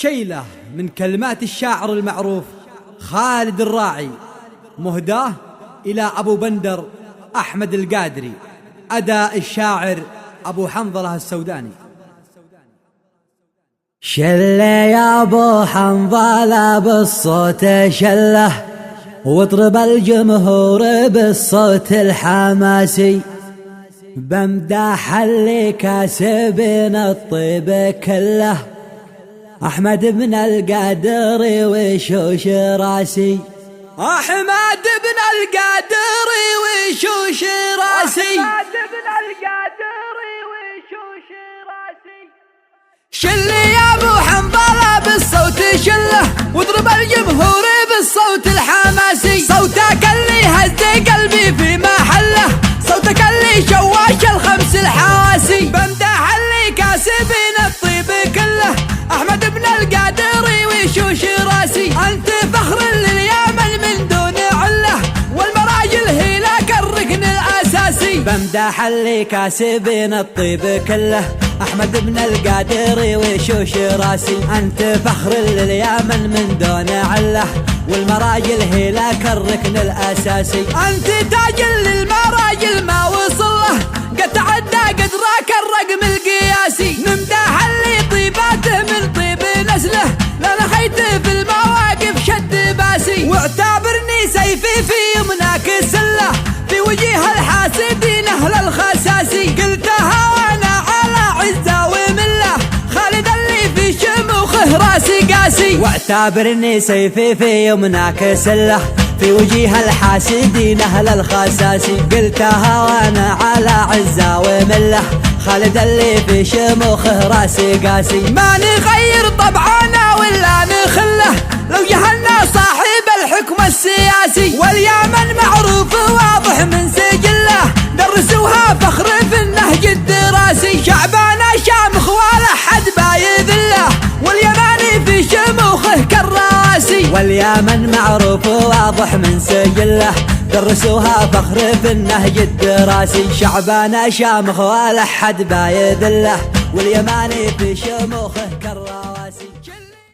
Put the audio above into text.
شيلة من كلمات الشاعر المعروف خالد الراعي، مهداه إلى أبو بندر أحمد القادري، أداء الشاعر أبو حنظلة السوداني. شله يا ابو حنظلة بالصوت شله، واطرب الجمهور بالصوت الحماسي، بمدح اللي كاسبين الطيب كله، احمد بن القادري وشوش راسي، أحمد بن القادري وشوش راسي، شله يا ابو حنظلة بالصوت شله، واضرب الجمهور بالصوت الحماسي، صوتك اللي هز قلبي في محله، صوتك اللي شواش الخمس الحواسي، بمدح اللي كاسبين الطيب كله، احمد بن القادري وشوش راسي، انت فخر لليمن من دون عله، والمراجل هي لك الركن الاساسي، بمدح اللي كاسبين الطيب كله، احمد بن القادري وشوش راسي، انت فخر لليمن من دون عله، والمراجل هي لك الركن الاساسي، انت تاج للمراجل ما وصل له، قد تعدى قدرك الرقم القياسي، نمدح اللي طيباته من طيب نسله، لا نخيت في المواقف شد باسي، واعتبرني سيفي في يمناك السله، في وجيه الحاسدين اهل الخساسي، قلتها وانا على عزه ومله، خالد اللي في شموخه راسي قاسي، واعتبرني سيفي في يمناك سله، في وجيه الحاسدين اهل الخساسي، قلتها وانا على عزه ومله، خالد اللي في شموخه راسي قاسي، ما نغير طبعنا ولا نخله، لو جهلنا صاحب الحكم السياسي، واليمن معروف واضح من سجله، درسوها فخر في النهج الدراسي، شعبنا شامخ ولا حد بايذله، واليماني في شموخه كالراسي، واليمن معروف واضح من سجله، درسوها فخر في النهج الدراسي، شعبنا شامخ ولا حد بايذله، واليماني في شموخه